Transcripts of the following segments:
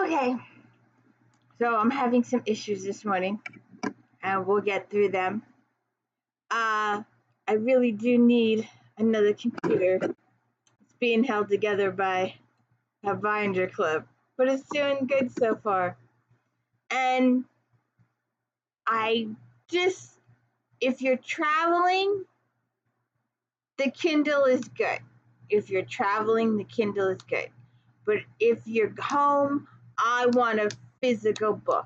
Okay, so I'm having some issues this morning, and we'll get through them. I really do need another computer. It's being held together by a binder club, but it's doing good so far. And I just, if you're traveling, the Kindle is good. If you're traveling, the Kindle is good. But if you're home, I want a physical book.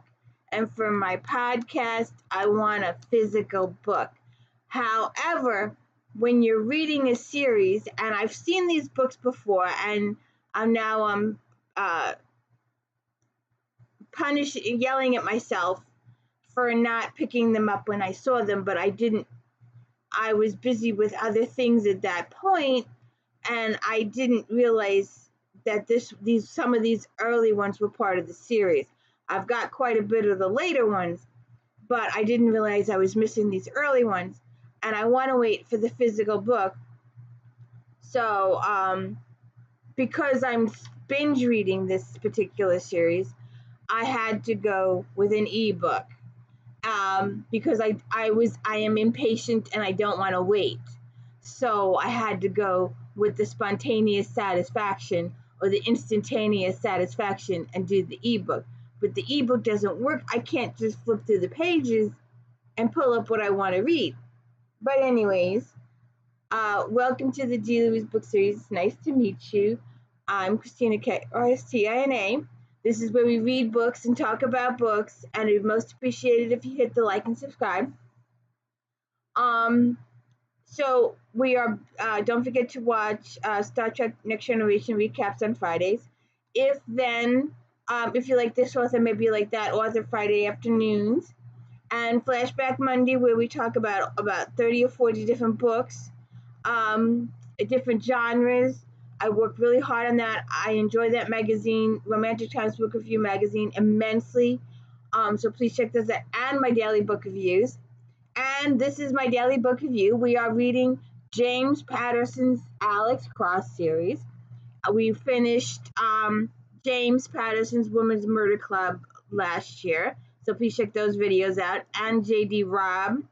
And for my podcast, I want a physical book. However, when you're reading a series, and I've seen these books before, and I'm yelling at myself for not picking them up when I saw them, but I didn't. I was busy with other things at that point, and I didn't realize that some of these early ones were part of the series. I've got quite a bit of the later ones, but I didn't realize I was missing these early ones, and I want to wait for the physical book. So, because I'm binge reading this particular series, I had to go with an ebook. Because I am impatient and I don't want to wait. So I had to go with the spontaneous satisfaction or the instantaneous satisfaction and do the ebook. But the ebook doesn't work. I can't just flip through the pages and pull up what I want to read. But anyways, welcome to the G. Louise book series. It's nice to meet you. I'm Christina K. Ristina. This is where we read books and talk about books, and I'd most appreciate it if you hit the like and subscribe. So we are, don't forget to watch Star Trek Next Generation recaps on Fridays. If you like this author, maybe you like that author, Friday afternoons. And Flashback Monday, where we talk about 30 or 40 different books, different genres. I worked really hard on that. I enjoy that magazine, Romantic Times Book Review magazine, immensely. So please check those out, and my daily book reviews. And this is my daily book review. We are reading James Patterson's Alex Cross series. We finished James Patterson's Women's Murder Club last year. So please check those videos out. And J.D. Robb,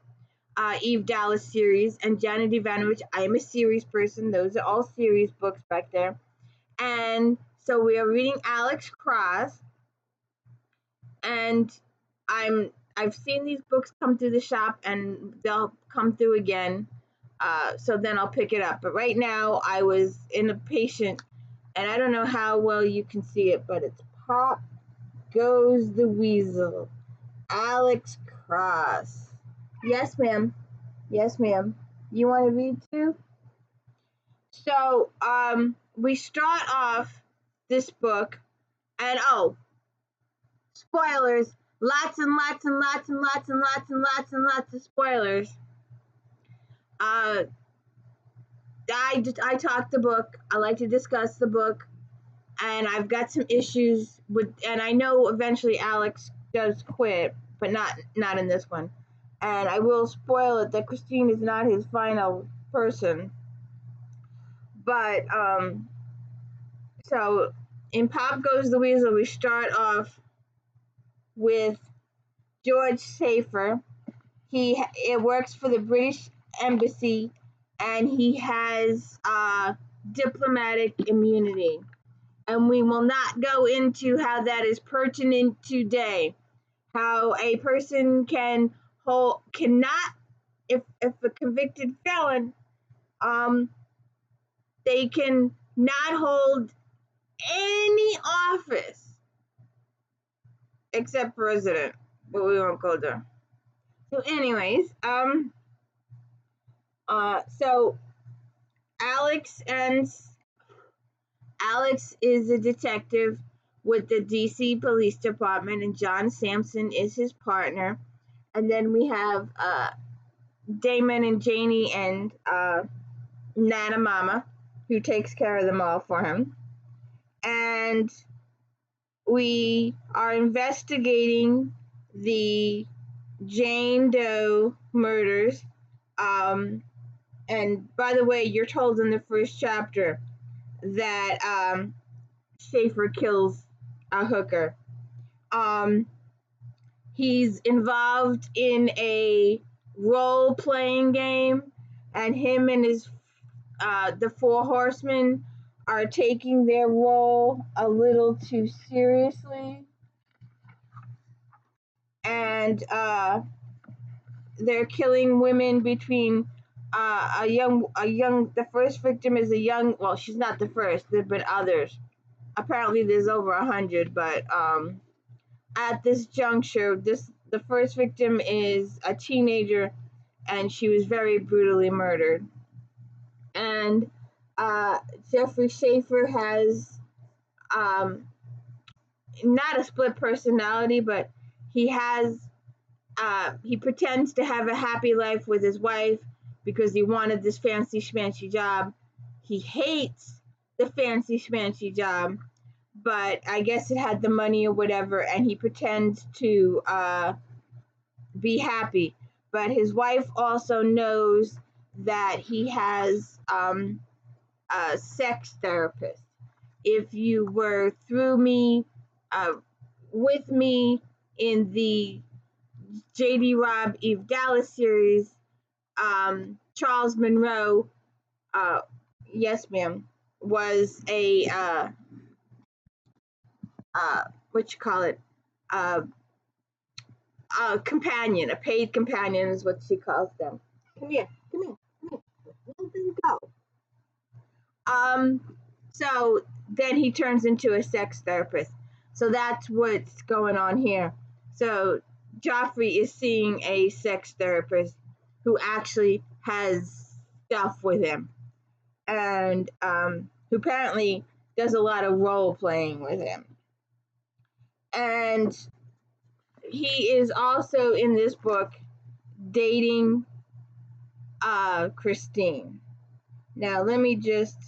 Eve Dallas series, and Janet Ivanovich. I am a series person. Those are all series books back there. And so we are reading Alex Cross, and I've seen these books come through the shop, and they'll come through again. So then I'll pick it up. But right now I was impatient, and I don't know how well you can see it, but it's Pop Goes the Weasel, Alex Cross. Yes, ma'am. Yes, ma'am. You want to read too? So, we start off this book, and spoilers! Lots and lots and lots and lots and lots and lots and lots of spoilers. I talk the book. I like to discuss the book, and I've got some issues with. And I know eventually Alex does quit, but not in this one. And I will spoil it that Christine is not his final person. But so in Pop Goes the Weasel, we start off with George Schaefer. He works for the British Embassy, and he has diplomatic immunity. And we will not go into how that is pertinent today. How a person cannot, if a convicted felon, they can not hold any office except president, but we won't go there. So anyways, so Alex is a detective with the DC Police Department, and John Sampson is his partner. And then we have Damon and Janie and Nana Mama, who takes care of them all for him. And we are investigating the Jane Doe murders. And by the way, you're told in the first chapter that Schaefer kills a hooker. He's involved in a role playing game, and him and his the four horsemen are taking their role a little too seriously, and they're killing women between the first victim is a young, well, she's not the first, there've been others. Apparently there's over 100, but at this juncture, the first victim is a teenager, and she was very brutally murdered. And Jeffrey Schaefer has um, not a split personality, but he has he pretends to have a happy life with his wife because he wanted this fancy schmancy job. He hates the fancy schmancy job, but I guess it had the money or whatever, and he pretends to be happy. But his wife also knows that he has a sex therapist. If you were through me, with me in the J.D. Robb Eve Dallas series, Charles Monroe, uh, yes, ma'am, was a what you call it, uh, a companion, a paid companion is what she calls them. Come here, come here, come here. Let them go. So then he turns into a sex therapist. So that's what's going on here. So Joffrey is seeing a sex therapist who actually has stuff with him, and who apparently does a lot of role playing with him. And he is also in this book dating Christine. Now let me just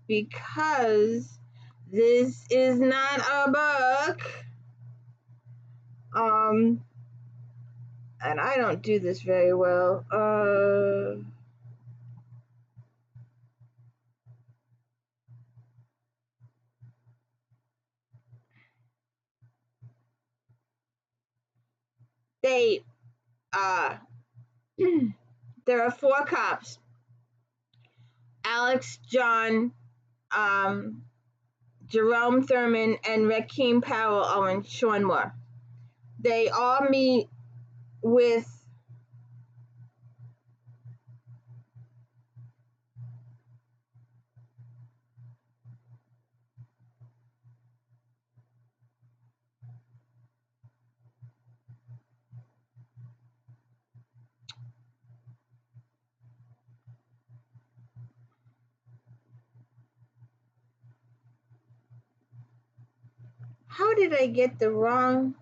because this is not a book, and I don't do this very well. They there are four cops: Alex, John, Jerome Thurman, and Rakeem Powell are in Shornmore. They all meet with how did I get the wrong?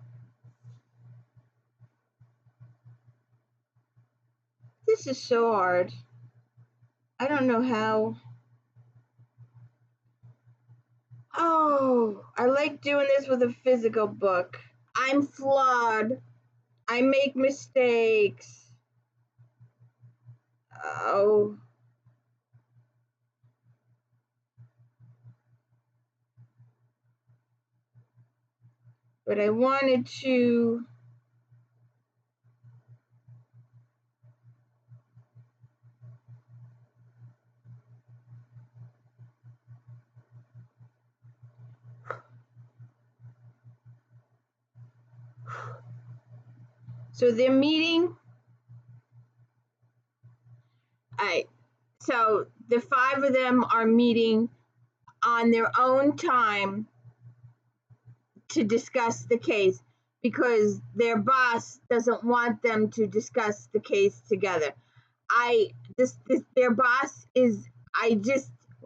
This is so hard. I don't know how. Oh, I like doing this with a physical book. I'm flawed. I make mistakes. Oh. But I wanted to. So they're meeting. So the five of them are meeting on their own time to discuss the case because their boss doesn't want them to discuss the case together. Their boss is,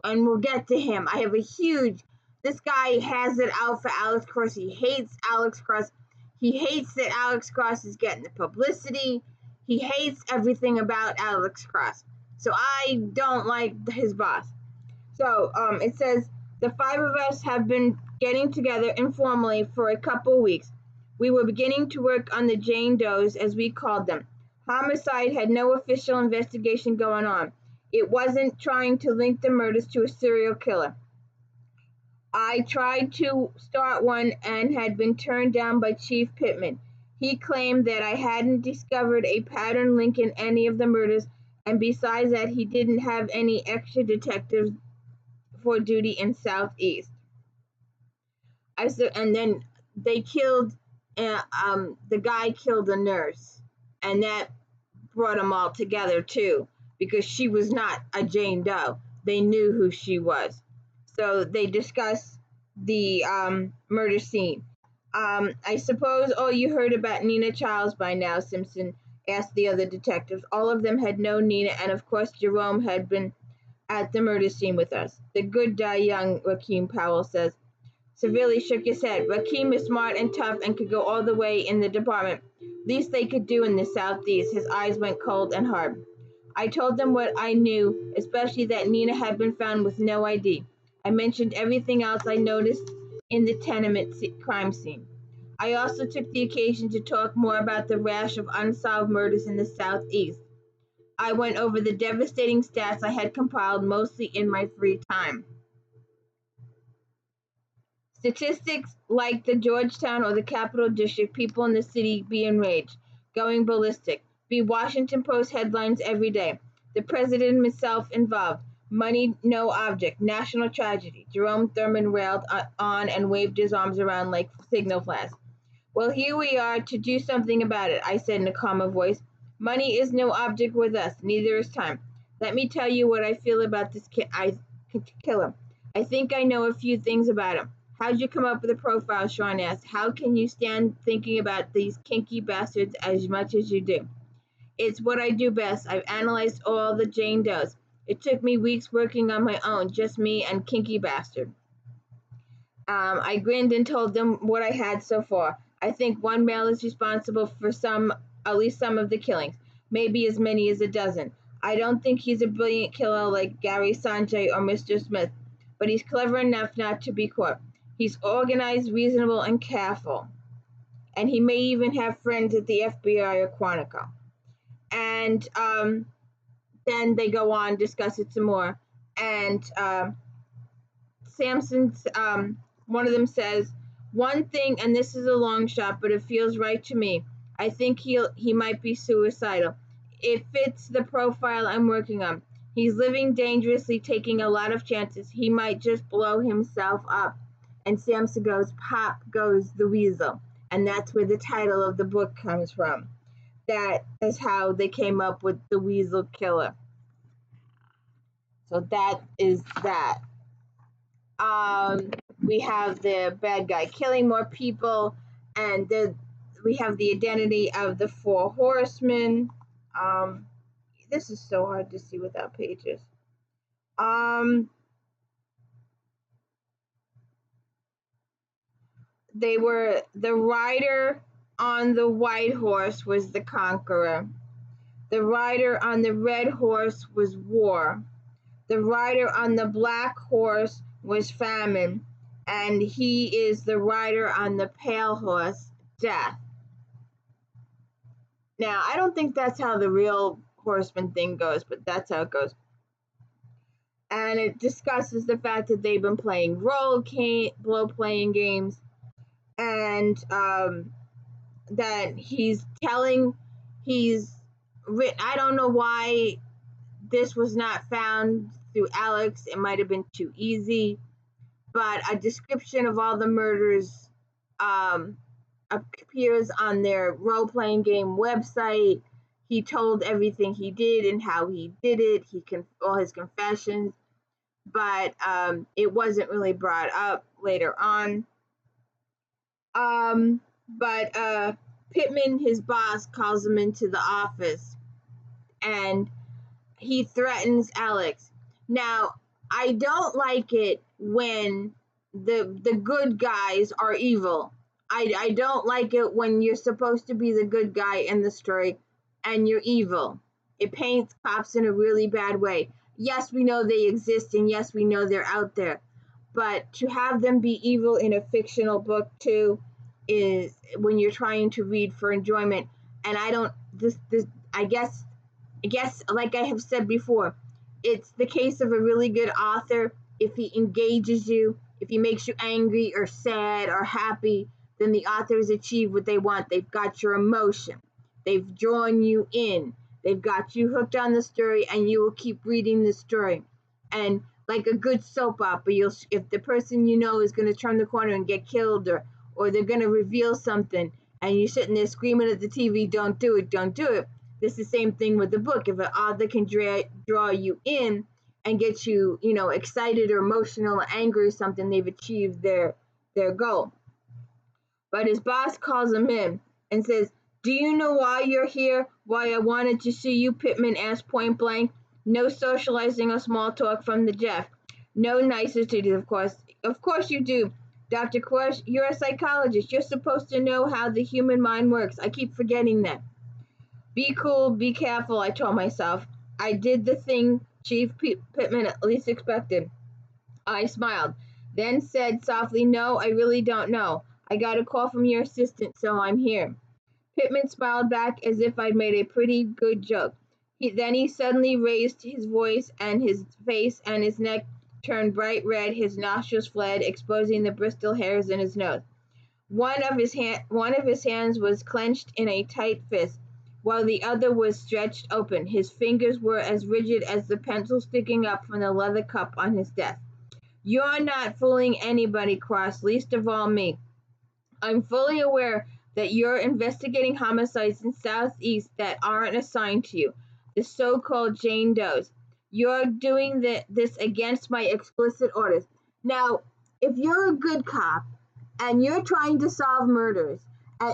and we'll get to him. I have a huge, this guy has it out for Alex Cross. He hates Alex Cross. He hates that Alex Cross is getting the publicity. He hates everything about Alex Cross. So I don't like his boss. So it says, the five of us have been getting together informally for a couple of weeks. We were beginning to work on the Jane Does, as we called them. Homicide had no official investigation going on. It wasn't trying to link the murders to a serial killer. I tried to start one and had been turned down by Chief Pittman. He claimed that I hadn't discovered a pattern link in any of the murders, and besides that, he didn't have any extra detectives for duty in Southeast. I said, and then they killed, the guy killed a nurse, and that brought them all together too, because she was not a Jane Doe. They knew who she was. So they discussed the murder scene. I suppose all you heard about Nina Childs by now, Simpson asked the other detectives. All of them had known Nina, and of course Jerome had been at the murder scene with us. The good die young, Rakeem Powell says. Severely shook his head. Rakeem is smart and tough and could go all the way in the department. Least they could do in the Southeast. His eyes went cold and hard. I told them what I knew, especially that Nina had been found with no ID. I mentioned everything else I noticed in the tenement crime scene. I also took the occasion to talk more about the rash of unsolved murders in the Southeast. I went over the devastating stats I had compiled mostly in my free time. Statistics like the Georgetown or the Capital District, people in the city be enraged, going ballistic, be Washington Post headlines every day. The president himself involved. Money no object. National tragedy. Jerome Thurman railed on and waved his arms around like signal flags. Well, here we are to do something about it, I said in a calmer voice. Money is no object with us, neither is time. Let me tell you what I feel about this killer. I think I know a few things about him. How'd you come up with a profile? Sean asked. How can you stand thinking about these kinky bastards as much as you do? It's what I do best. I've analyzed all the Jane Does. It took me weeks working on my own, just me and Kinky Bastard. I grinned and told them what I had so far. I think one male is responsible for at least some of the killings, maybe as many as a dozen. I don't think he's a brilliant killer like Gary Sanjay or Mr. Smith, but he's clever enough not to be caught. He's organized, reasonable, and careful. And he may even have friends at the FBI or Quantico. And then they go on, discuss it some more. And Samson's, one of them says, one thing, and this is a long shot, but it feels right to me. I think he might be suicidal. It fits the profile I'm working on. He's living dangerously, taking a lot of chances. He might just blow himself up. And Samson goes, pop goes the Weasel. And that's where the title of the book comes from. That is how they came up with the Weasel Killer. So that is that. We have the bad guy killing more people, and we have the identity of the four horsemen. This is so hard to see without pages. They were the rider on the white horse was the conqueror. The rider on the red horse was war. The rider on the black horse was famine, and he is the rider on the pale horse, death. Now, I don't think that's how the real horseman thing goes, but that's how it goes. And it discusses the fact that they've been playing role-playing games, and that he's written. I don't know why this was not found through Alex. It might have been too easy, but a description of all the murders appears on their role-playing game website. He told everything he did and how he did it. All his confessions, but it wasn't really brought up later on. But Pittman, his boss, calls him into the office, and he threatens Alex. Now, I don't like it when the good guys are evil. I don't like it when you're supposed to be the good guy in the story and you're evil. It paints cops in a really bad way. Yes, we know they exist, and yes, we know they're out there. But to have them be evil in a fictional book too is when you're trying to read for enjoyment. And I guess like I have said before, it's the case of a really good author. If he engages you, If he makes you angry or sad or happy, then the author has achieved what they want. They've got your emotion. They've drawn you in. They've got you hooked on the story, and you will keep reading the story. And like a good soap opera, if the person you know is going to turn the corner and get killed, or they're going to reveal something, and you're sitting there screaming at the TV, don't do it, don't do it. It's the same thing with the book. If an author can draw you in and get you, excited or emotional or angry or something, they've achieved their goal. But his boss calls him in and says, "Do you know why you're here? Why I wanted to see you?" Pittman asked point blank. No socializing or small talk from the Jeff. No niceties, of course. Of course you do. Dr. Crush, you're a psychologist. You're supposed to know how the human mind works. I keep forgetting that. Be cool, be careful, I told myself. I did the thing Chief Pittman at least expected. I smiled, then said softly, "No, I really don't know. I got a call from your assistant, so I'm here." Pittman smiled back as if I'd made a pretty good joke. Then he suddenly raised his voice, and his face and his neck turned bright red. His nostrils fled, exposing the bristle hairs in his nose. One of his hands was clenched in a tight fist, while the other was stretched open. His fingers were as rigid as the pencil sticking up from the leather cup on his desk. "You're not fooling anybody, Cross, least of all me. I'm fully aware that you're investigating homicides in Southeast that aren't assigned to you, the so-called Jane Does. You're doing this against my explicit orders." Now, if you're a good cop and you're trying to solve murders,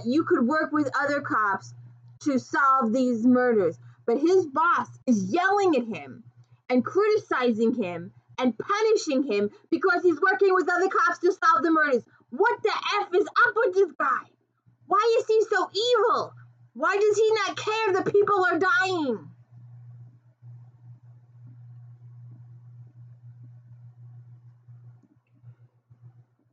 you could work with other cops to solve these murders. But his boss is yelling at him and criticizing him and punishing him because he's working with other cops to solve the murders. What the F is up with this guy? Why is he so evil? Why does he not care that people are dying?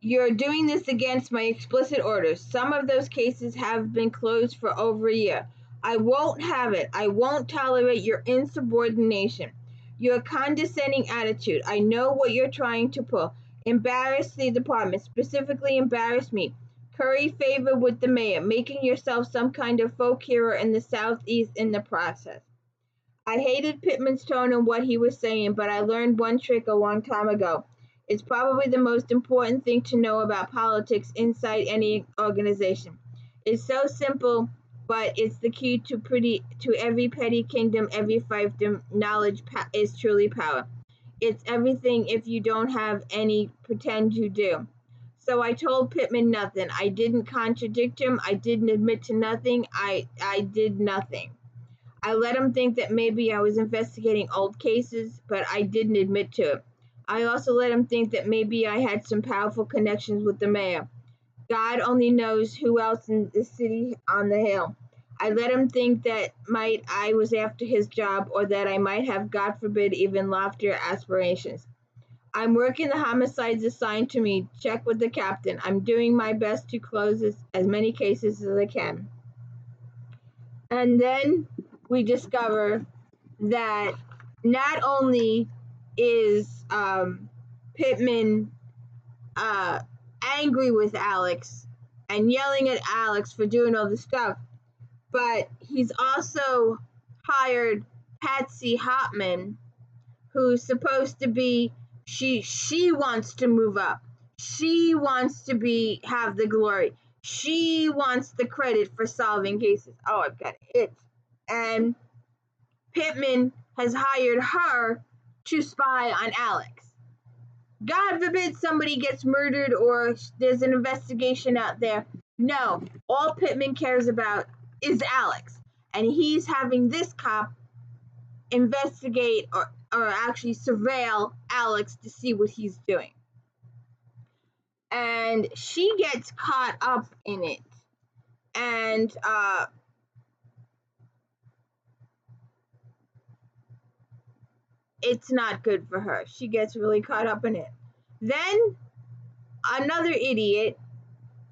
"You're doing this against my explicit orders. Some of those cases have been closed for over a year. I won't have it. I won't tolerate your insubordination. Your condescending attitude. I know what you're trying to pull. Embarrass the department, specifically embarrass me. Curry favor with the mayor, making yourself some kind of folk hero in the Southeast in the process." I hated Pittman's tone and what he was saying, but I learned one trick a long time ago. It's probably the most important thing to know about politics inside any organization. It's so simple, but it's the key to every petty kingdom, every fiefdom. Knowledge is truly power. It's everything if you don't have any, pretend you do. So I told Pittman nothing. I didn't contradict him. I didn't admit to nothing. I did nothing. I let him think that maybe I was investigating old cases, but I didn't admit to it. I also let him think that maybe I had some powerful connections with the mayor. God only knows who else in the city on the hill. I let him think that I was after his job, or that I might have, God forbid, even loftier aspirations. I'm working the homicides assigned to me. Check with the captain. I'm doing my best to close as many cases as I can. And then we discover that not only is Pittman angry with Alex and yelling at Alex for doing all this stuff, but he's also hired Patsy Hopman, who's supposed to be, she wants to move up. She wants to have the glory. She wants the credit for solving cases. Oh, I've got it. And Pittman has hired her to spy on Alex. God forbid somebody gets murdered or there's an investigation out there. No, all Pittman cares about is Alex. And he's having this cop investigate or actually surveil Alex to see what he's doing. And she gets caught up in it. And it's not good for her. She gets really caught up in it. Then another idiot,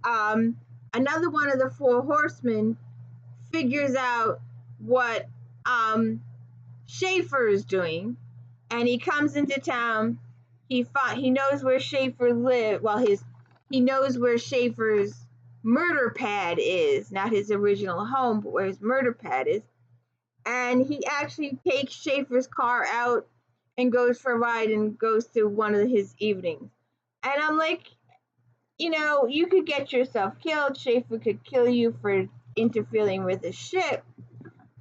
another one of the four horsemen, figures out what Schaefer is doing, and he comes into town. he knows where Schaefer lived. Well, he knows where Schaefer's murder pad is, not his original home, but where his murder pad is. And he actually takes Schaefer's car out and goes for a ride and goes to one of his evenings. And I'm like, you could get yourself killed. Schaefer could kill you for interfering with his ship.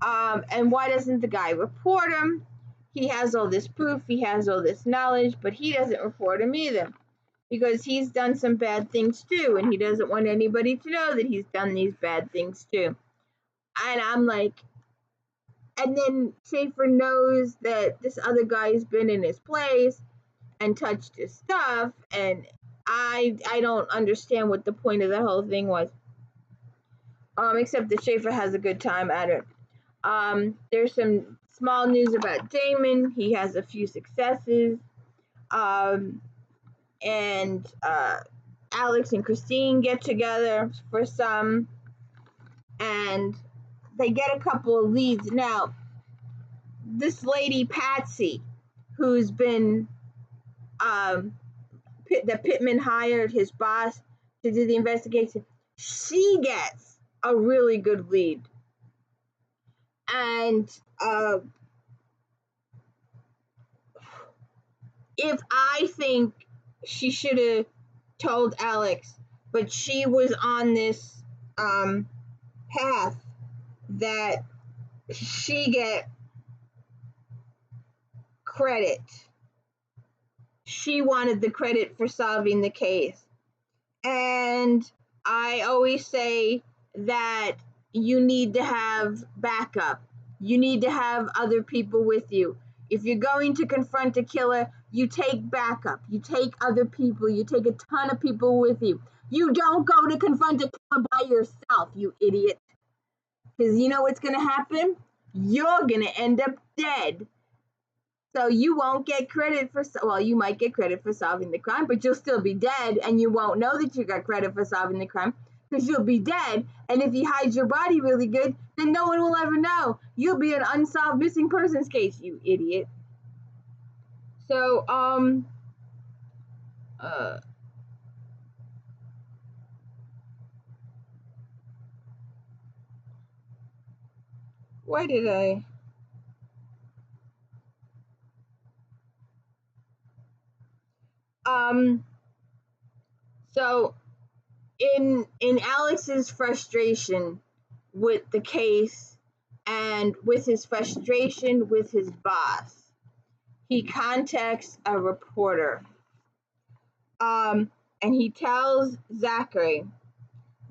And why doesn't the guy report him? He has all this proof, he has all this knowledge, but he doesn't report him either because he's done some bad things too, and he doesn't want anybody to know that he's done these bad things too. And I'm like, and then Schaefer knows that this other guy's been in his place and touched his stuff, and I don't understand what the point of that whole thing was. Except that Schaefer has a good time at it. There's some small news about Damon. He has a few successes. And Alex and Christine get together for some, and they get a couple of leads. Now, this lady, Patsy, who's been, that Pittman hired, his boss, to do the investigation, she gets a really good lead. And if I think she should have told Alex, but she was on this path that she get credit. She wanted the credit for solving the case. And I always say that you need to have backup. You need to have other people with you. If you're going to confront a killer, you take backup. You take other people. You take a ton of people with you. You don't go to confront a killer by yourself, you idiot. Because you know what's going to happen? You're going to end up dead. So you won't get credit for, well, you might get credit for solving the crime, but you'll still be dead, and you won't know that you got credit for solving the crime because you'll be dead. And if you hide your body really good, then no one will ever know. You'll be an unsolved missing persons case, you idiot. So, why did I? So in Alex's frustration with the case and with his frustration with his boss, he contacts a reporter. And he tells Zachary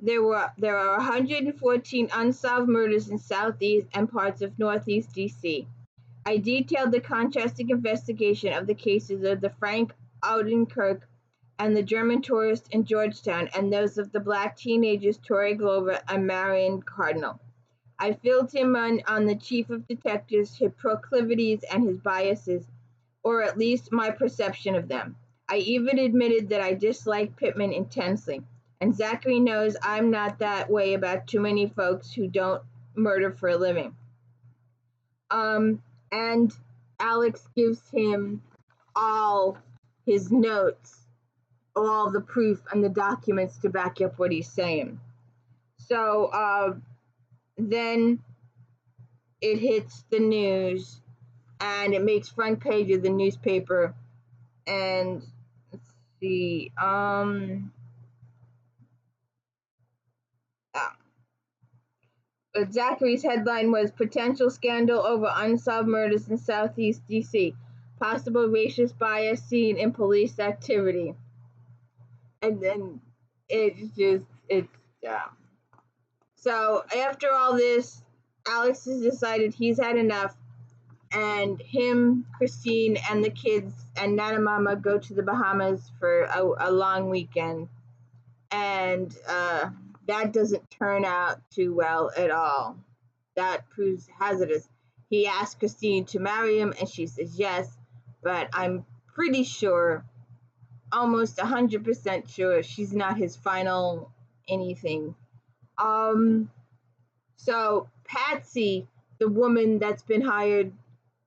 there are 114 unsolved murders in Southeast and parts of Northeast DC. I detailed the contrasting investigation of the cases of the Frank Oudenkirk and the German tourist in Georgetown, and those of the black teenagers Torrey Glover and Marion Cardinal. I filled him on the chief of detectives, his proclivities and his biases, or at least my perception of them. I even admitted that I disliked Pittman intensely, and Zachary knows I'm not that way about too many folks who don't murder for a living. And Alex gives him all his notes, all the proof and the documents to back up what he's saying. So then it hits the news, and it makes front page of the newspaper. And let's see, Zachary's headline was "Potential Scandal Over Unsolved Murders in Southeast DC. Possible racist bias seen in police activity." And then So after all this, Alex has decided he's had enough, and him, Christine, and the kids and Nana Mama go to the Bahamas for a long weekend. And that doesn't turn out too well at all. That proves hazardous. He asked Christine to marry him, and she says yes, but I'm pretty sure, almost 100% sure, she's not his final anything. So Patsy, the woman that's been hired,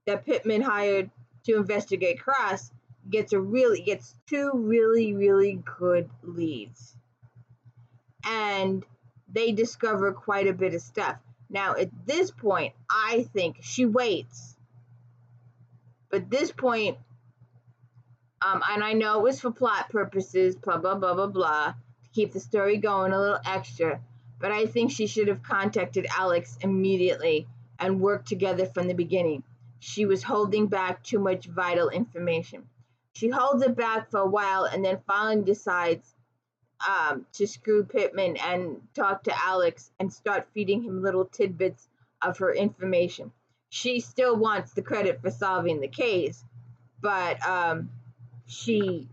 that Pittman hired to investigate Cross, gets two really, really good leads. And they discover quite a bit of stuff. Now, at this point, I think she waits. But this point, and I know it was for plot purposes, blah, blah, blah, blah, blah, to keep the story going a little extra. But I think she should have contacted Alex immediately and worked together from the beginning. She was holding back too much vital information. She holds it back for a while and then finally decides to screw Pittman and talk to Alex and start feeding him little tidbits of her information. She still wants the credit for solving the case, but she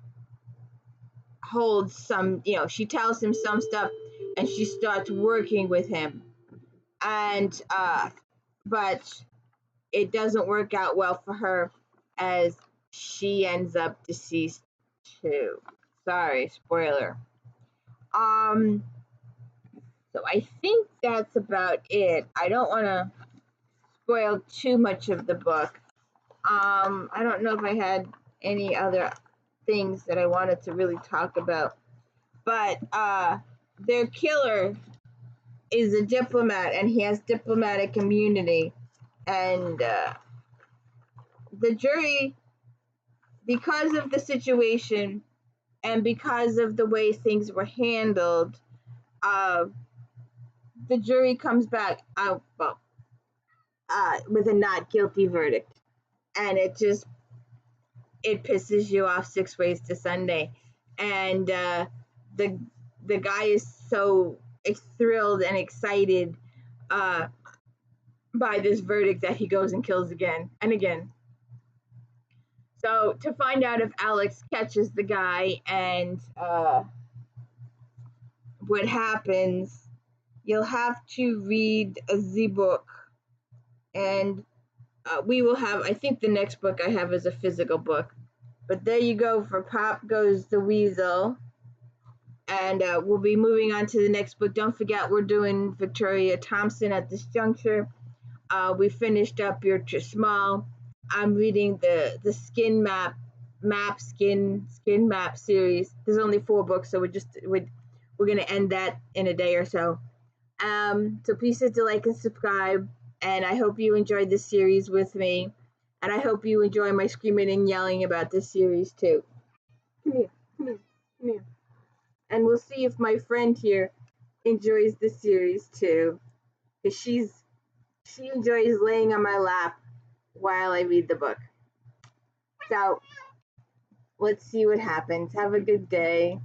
holds some, she tells him some stuff and she starts working with him. And, but it doesn't work out well for her as she ends up deceased too. Sorry, spoiler. So I think that's about it. I don't want to spoil too much of the book. I don't know if I had any other things that I wanted to really talk about, but their killer is a diplomat and he has diplomatic immunity, and the jury, because of the situation and because of the way things were handled, the jury comes back with a not guilty verdict, and it pisses you off 6 ways to Sunday. And the guy is so thrilled and excited by this verdict that he goes and kills again and again. So to find out if Alex catches the guy and what happens, you'll have to read the book. And we will have, I think the next book I have is a physical book. But there you go, for Pop Goes the Weasel. And we'll be moving on to the next book. Don't forget, we're doing Victoria Thompson at this juncture. We finished up Your Small. I'm reading the Skin Map series. There's only 4 books, so we're going to end that in a day or so. So please hit the like and subscribe. And I hope you enjoyed this series with me. And I hope you enjoy my screaming and yelling about this series too. Come here, come here, come here. And we'll see if my friend here enjoys the series too. Because she enjoys laying on my lap while I read the book. So let's see what happens. Have a good day.